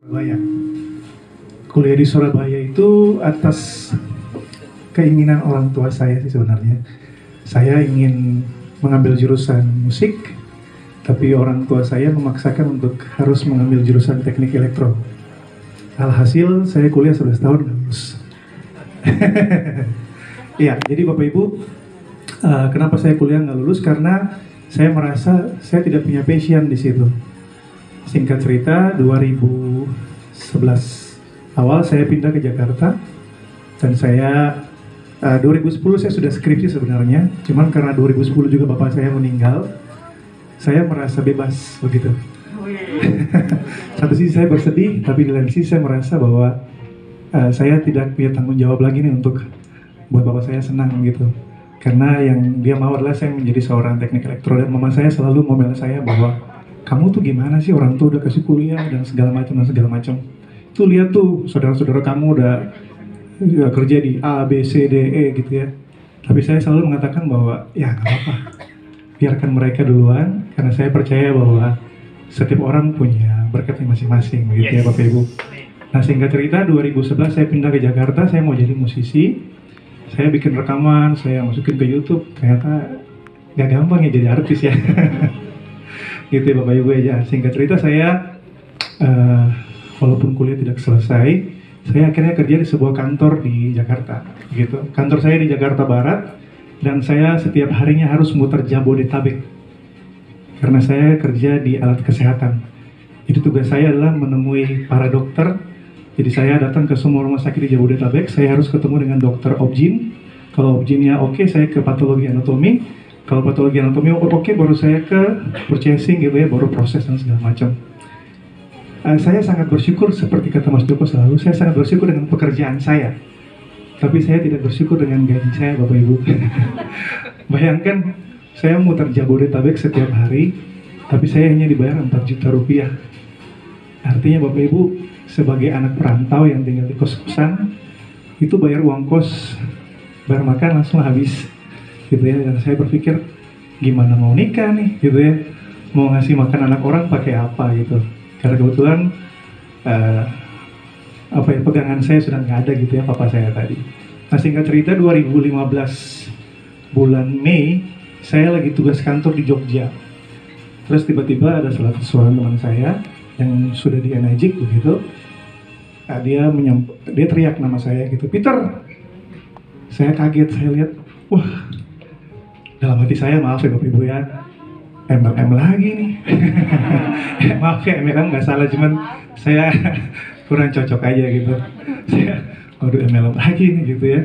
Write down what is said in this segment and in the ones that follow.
Surabaya. Kuliah di Surabaya itu atas keinginan orang tua saya sih sebenarnya. Saya ingin mengambil jurusan musik, tapi orang tua saya memaksakan untuk harus mengambil jurusan teknik elektro. Alhasil saya kuliah 11 tahun nggak lulus. Iya, jadi Bapak Ibu, kenapa saya kuliah nggak lulus? Karena saya merasa saya tidak punya passion di situ. Singkat cerita, 2011 awal saya pindah ke Jakarta dan saya 2010 saya sudah skripsi sebenarnya, cuman karena 2010 juga bapak saya meninggal, saya merasa bebas begitu. Satu sisi saya bersedih, tapi di lain sisi saya merasa bahwa saya tidak punya tanggung jawab lagi nih untuk buat bapak saya senang gitu. Karena yang dia mau adalah saya menjadi seorang teknik elektro, dan mama saya selalu ngomel saya bahwa kamu tuh gimana sih, orang tua udah kasih kuliah dan segala macam. Tuh lihat tuh saudara-saudara kamu udah kerja di A, B, C, D, E gitu ya. Tapi saya selalu mengatakan bahwa ya nggak apa-apa, biarkan mereka duluan, karena saya percaya bahwa setiap orang punya berkatnya masing-masing gitu ya Bapak Ibu. Nah singkat cerita 2011 saya pindah ke Jakarta, saya mau jadi musisi. Saya bikin rekaman, saya masukin ke YouTube, ternyata gak gampang ya jadi artis ya. Gitu ya Bapak Ibu ya. Singkat cerita saya walaupun kuliah tidak selesai, saya akhirnya kerja di sebuah kantor di Jakarta gitu. Kantor saya di Jakarta Barat, dan saya setiap harinya harus muter Jabodetabek karena saya kerja di alat kesehatan. Jadi tugas saya adalah menemui para dokter. Jadi saya datang ke semua rumah sakit di Jabodetabek, saya harus ketemu dengan dokter obgyn. Kalau obgynnya oke, saya ke patologi anatomi. Kalau patologi anatomi oke, baru saya ke purchasing gitu ya, baru proses dan segala macam. Saya sangat bersyukur, seperti kata Mas Joko selalu, saya sangat bersyukur dengan pekerjaan saya. Tapi saya tidak bersyukur dengan gaji saya Bapak Ibu. Bayangkan, saya muter Jabodetabek setiap hari, tapi saya hanya dibayar 4 juta rupiah. Artinya Bapak Ibu, sebagai anak perantau yang tinggal di kos-kosan, itu bayar uang kos, bayar makan langsung habis gitu ya. Dan saya berpikir, gimana mau nikah nih gitu ya, mau ngasih makan anak orang pakai apa gitu. Karena kebetulan pegangan saya sudah nggak ada gitu ya, papa saya tadi. Nah singkat cerita 2015 bulan Mei, saya lagi tugas kantor di Jogja. Terus tiba-tiba ada salah seorang teman saya yang sudah di NIJIK begitu. Dia teriak nama saya gitu, Peter. Saya kaget, saya lihat, wah, dalam hati saya, maaf ya Bapak Ibu ya, MLM lagi nih. Maaf ya, MLM nggak salah, cuman saya kurang cocok aja gitu. Saya, waduh MLM lagi nih gitu ya.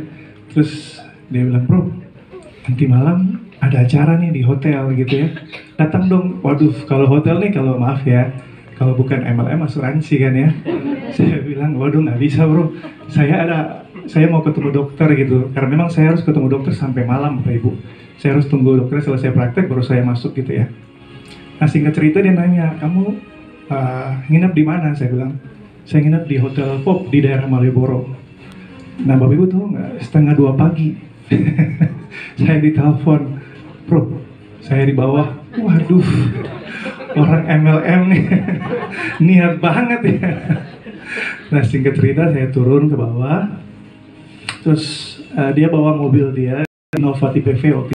Terus dia bilang, bro, nanti malam ada acara nih di hotel gitu ya, datang dong. Waduh, kalau hotel nih, kalau maaf ya, kalau bukan MLM asuransi kan ya. Saya bilang, waduh nggak bisa bro, saya mau ketemu dokter gitu, karena memang saya harus ketemu dokter sampai malam Bapak Ibu. Saya harus tunggu dokter selesai praktek baru saya masuk gitu ya. Nah singkat cerita dia nanya, kamu nginep di mana? Saya bilang, saya nginep di Hotel Pop di daerah Malioboro. Nah Bapak Ibu tahu nggak, 1:30 pagi saya ditelepon, bro, saya di bawah. Waduh, orang MLM nih, niat banget ya. Nah singkat cerita saya turun ke bawah, terus dia bawa mobil dia, Innova Tipe V waktu itu.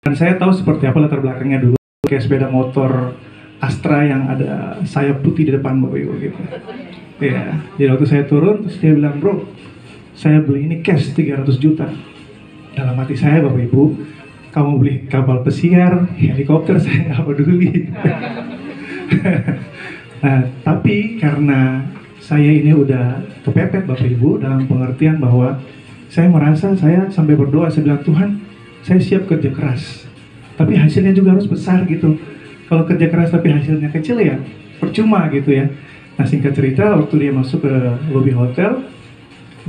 Dan saya tahu seperti apa latar belakangnya dulu, kayak sepeda motor Astra yang ada sayap putih di depan Bapak Ibu gitu. Ya, jadi waktu saya turun, terus dia bilang, bro, saya beli ini cash 300 juta. Dalam hati saya Bapak Ibu, kamu beli kapal pesiar, helikopter, saya nggak peduli. Nah, tapi karena saya ini udah kepepet Bapak Ibu, dalam pengertian bahwa saya merasa, saya sampai berdoa, saya bilang, Tuhan, saya siap kerja keras, tapi hasilnya juga harus besar gitu. Kalau kerja keras tapi hasilnya kecil ya percuma gitu ya. Nah singkat cerita, waktu dia masuk ke lobi hotel,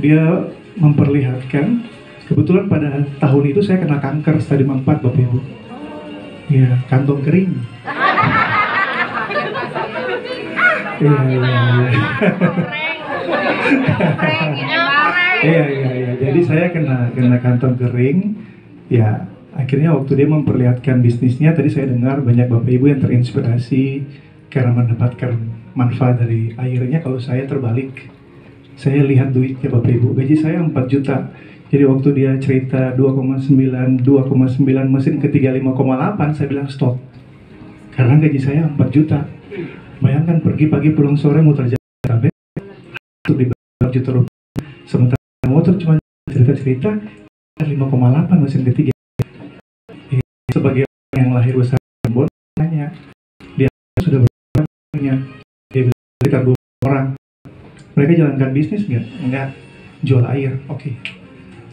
dia memperlihatkan, kebetulan pada tahun itu saya kena kanker stadium 4 Bapak Ibu. Ya, kantong kering. Iya. Jadi saya kena kantong kering. Ya, akhirnya waktu dia memperlihatkan bisnisnya, tadi saya dengar banyak Bapak Ibu yang terinspirasi karena mendapatkan manfaat dari airnya kalau saya terbalik. Saya lihat duitnya Bapak Ibu, gaji saya 4 juta. Jadi waktu dia cerita 2,9 mesin ketiga 5,8, saya bilang stop. Karena gaji saya 4 juta. Bayangkan pergi pagi pulang sore muter Jakarta untuk dibayar 4 juta rupiah. Sementara motor cuma cerita-cerita 5,8 mesin ketiga. Sebagai orang yang lahir besar Cirebon, nanya dia sudah berapa punya? Dia bilang sekitar 2 orang. Mereka jalankan bisnis nggak? Enggak, jual air. Oke.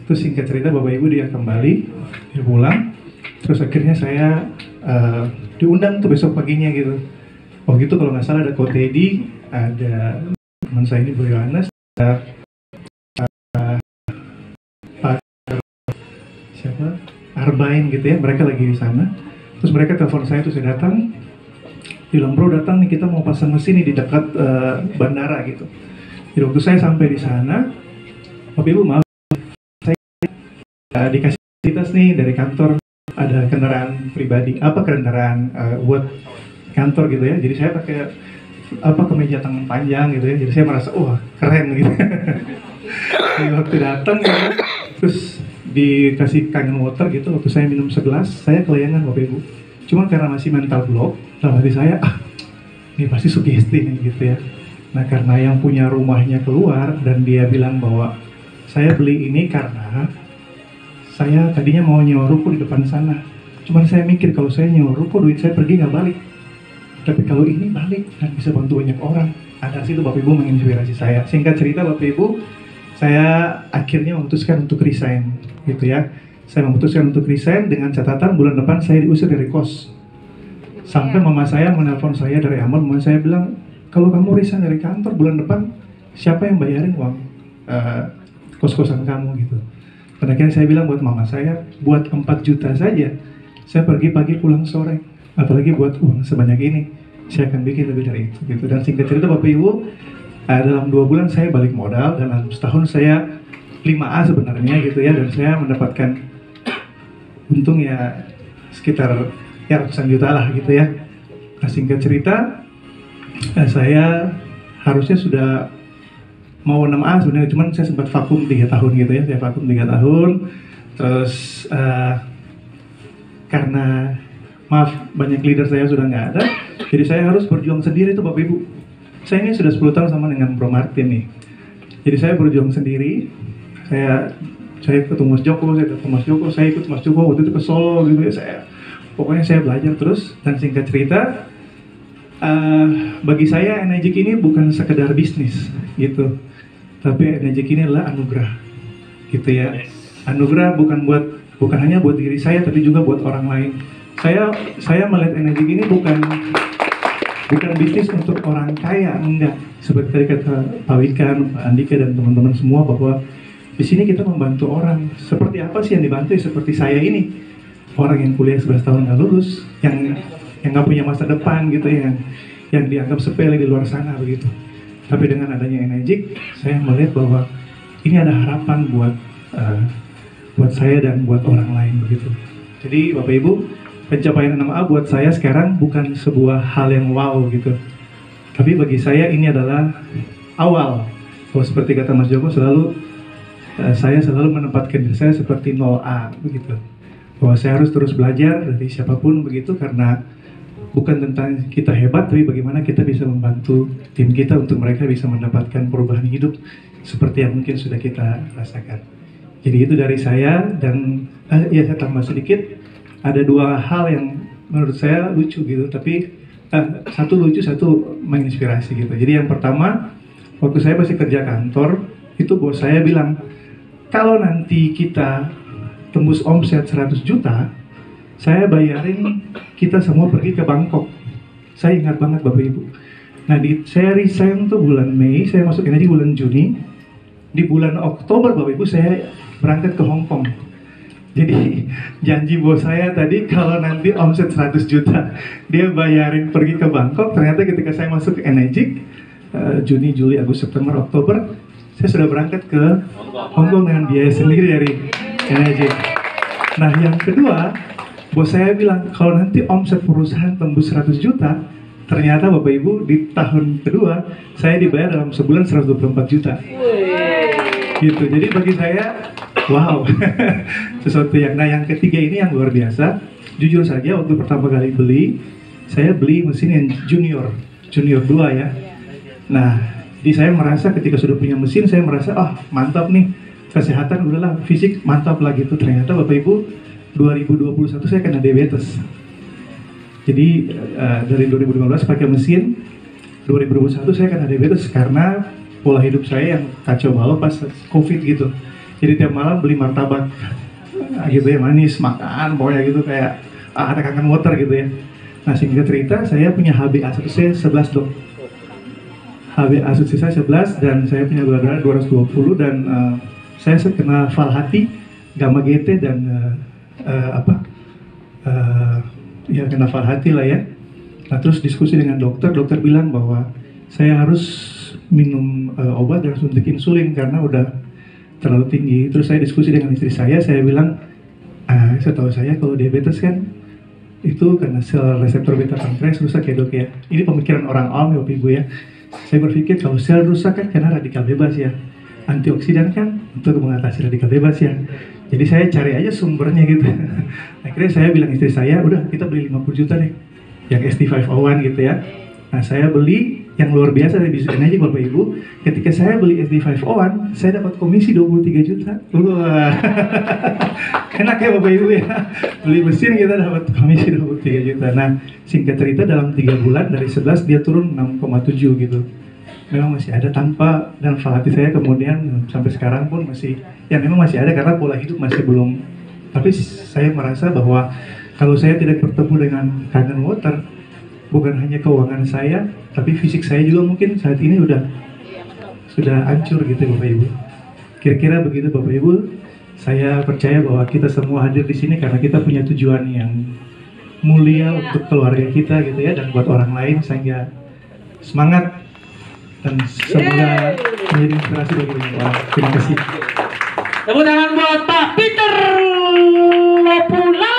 Terus singkat cerita Bapak Ibu dia kembali, dia pulang. Terus akhirnya saya diundang tuh besok paginya gitu. Oh gitu, kalau nggak salah ada Kotedi, ada teman saya ini Bu Yohanes, ada Pak siapa? Arbain gitu ya, mereka lagi di sana. Terus mereka telepon saya, terus saya datang. Bilang, bro datang nih, kita mau pasang mesin nih di dekat bandara gitu. Jadi waktu saya sampai di sana, Bapak Ibu maaf, saya dikasih fasilitas nih dari kantor, ada kendaraan pribadi, kendaraan buat kantor gitu ya. Jadi saya pakai kemeja tangan panjang gitu ya. Jadi saya merasa wah keren gitu. Jadi waktu datang gitu, terus dikasih kangen water gitu. Waktu saya minum segelas, saya kelayangan Bapak Ibu. Cuma karena masih mental block, dalam hati saya ini pasti sugesti nih gitu ya. Nah karena yang punya rumahnya keluar dan dia bilang bahwa saya beli ini karena saya tadinya mau nyewa ruko di depan sana. Cuman saya mikir kalau saya nyewa ruko duit saya pergi nggak balik. Tapi kalau ini balik dan bisa bantu banyak orang. Ada situ Bapak Ibu menginspirasi saya. Singkat cerita Bapak Ibu, saya akhirnya memutuskan untuk resign gitu ya. Saya memutuskan untuk resign dengan catatan bulan depan saya diusir dari kos. Sampai mama saya menelpon saya dari Ambon, mama saya bilang, kalau kamu resign dari kantor bulan depan, siapa yang bayarin uang kos-kosan kamu gitu. Dan akhirnya saya bilang buat mama saya, buat 4 juta saja, saya pergi pagi pulang sore. Apalagi buat uang sebanyak ini, saya akan bikin lebih dari itu gitu. Dan singkat cerita Bapak Ibu, dalam 2 bulan saya balik modal, dan dalam setahun saya 5A sebenarnya gitu ya. Dan saya mendapatkan untung ya sekitar ya ratusan juta lah gitu ya. Nah singkat cerita, saya harusnya sudah mau 6A sebenarnya, cuman saya sempat vakum 3 tahun gitu ya. Saya vakum 3 tahun, terus karena maaf banyak leader saya sudah nggak ada, jadi saya harus berjuang sendiri tuh Bapak Ibu. Saya ini sudah 10 tahun sama dengan Bro Martin nih, jadi saya berjuang sendiri. Saya ketemu Mas Joko, saya ikut Mas Joko waktu itu ke Solo gitu ya. Pokoknya saya belajar terus. Dan singkat cerita, bagi saya Energik ini bukan sekedar bisnis gitu, tapi Energik ini adalah anugerah gitu ya. Anugerah bukan hanya buat diri saya, tapi juga buat orang lain. Saya melihat Energik ini bukan bisnis untuk orang kaya, enggak. Seperti tadi kata Pak Wikan, Pak Andika dan teman-teman semua, bahwa di sini kita membantu orang. Seperti apa sih yang dibantu? Seperti saya ini, orang yang kuliah 11 tahun nggak lulus, yang nggak punya masa depan gitu, yang dianggap sepele di luar sana begitu. Tapi dengan adanya Energik, saya melihat bahwa ini ada harapan buat saya dan buat orang lain begitu. Jadi Bapak Ibu, pencapaian 6A buat saya sekarang bukan sebuah hal yang wow gitu. Tapi bagi saya ini adalah awal. Kalau seperti kata Mas Joko, saya selalu menempatkan diri saya seperti 0A begitu. Bahwa saya harus terus belajar dari siapapun begitu, karena bukan tentang kita hebat, tapi bagaimana kita bisa membantu tim kita untuk mereka bisa mendapatkan perubahan hidup seperti yang mungkin sudah kita rasakan. Jadi itu dari saya. Dan ya saya tambah sedikit, ada 2 hal yang menurut saya lucu gitu, tapi satu lucu, satu menginspirasi gitu. Jadi yang pertama, waktu saya masih kerja kantor, itu bos saya bilang, kalau nanti kita tembus omset 100 juta, saya bayarin kita semua pergi ke Bangkok. Saya ingat banget Bapak Ibu. Nah, saya resign tuh bulan Mei, saya masuk Energik bulan Juni. Di bulan Oktober Bapak Ibu saya berangkat ke Hong Kong. Jadi janji bos saya tadi kalau nanti omset 100 juta dia bayarin pergi ke Bangkok. Ternyata ketika saya masuk ke Energik, Juni, Juli, Agustus, September, Oktober, saya sudah berangkat ke Hong Kong dengan biaya sendiri dari Energik. Nah yang kedua, bos saya bilang kalau nanti omset perusahaan tembus 100 juta, Ternyata Bapak Ibu di tahun kedua saya dibayar dalam sebulan 124 juta. Gitu. Jadi bagi saya wow. Sesuatu yang yang ketiga ini yang luar biasa. Jujur saja waktu pertama kali beli, saya beli mesin yang junior 2 ya. Nah, saya merasa ketika sudah punya mesin saya merasa mantap nih. Kesehatan udahlah, fisik mantap lah gitu. Ternyata Bapak Ibu 2021 saya kena diabetes. Jadi dari 2015 pakai mesin, 2021 saya kena diabetes karena pola hidup saya yang kacau balau pas COVID gitu. Jadi tiap malam beli martabak, gitu ya, manis, makan, pokoknya gitu kayak ada kangen water gitu ya. Nah singkat cerita, saya punya HbA1c 11 dok. HbA1c saya 11 dan saya punya gula darah 220 dan saya kena fal hati, gamma GT dan ya kena fal hati lah ya. Nah terus diskusi dengan dokter bilang bahwa saya harus minum obat dan suntik insulin karena udah terlalu tinggi. Terus saya diskusi dengan istri saya bilang, setahu saya kalau diabetes kan itu karena sel reseptor beta pankreas rusak ya dok ya. Ini pemikiran orang awam ya Bapak Ibu ya. Saya berpikir kalau sel rusak kan karena radikal bebas ya. Antioksidan kan untuk mengatasi radikal bebas ya. Jadi saya cari aja sumbernya gitu. Akhirnya saya bilang istri saya, udah kita beli 50 juta deh yang SD501 gitu ya. Nah saya beli yang luar biasa dari bisnis aja Bapak Ibu. Ketika saya beli SD501, saya dapat komisi 23 juta. Wah. Enak ya Bapak Ibu ya. Beli mesin kita dapat komisi 23 juta. Nah singkat cerita dalam 3 bulan dari 11 dia turun 6,7 gitu. Memang masih ada tanpa, dan fal hati saya kemudian sampai sekarang pun masih, ya memang masih ada karena pola hidup masih belum. Tapi saya merasa bahwa kalau saya tidak bertemu dengan kangen water, bukan hanya keuangan saya, tapi fisik saya juga mungkin saat ini sudah hancur gitu Bapak Ibu. Kira-kira begitu Bapak Ibu. Saya percaya bahwa kita semua hadir di sini karena kita punya tujuan yang mulia untuk keluarga kita gitu ya, dan buat orang lain, sehingga semangat dan semoga menjadi inspirasi bagi banyak orang. Terima kasih. Tepuk tangan buat Pak Peter Lopula.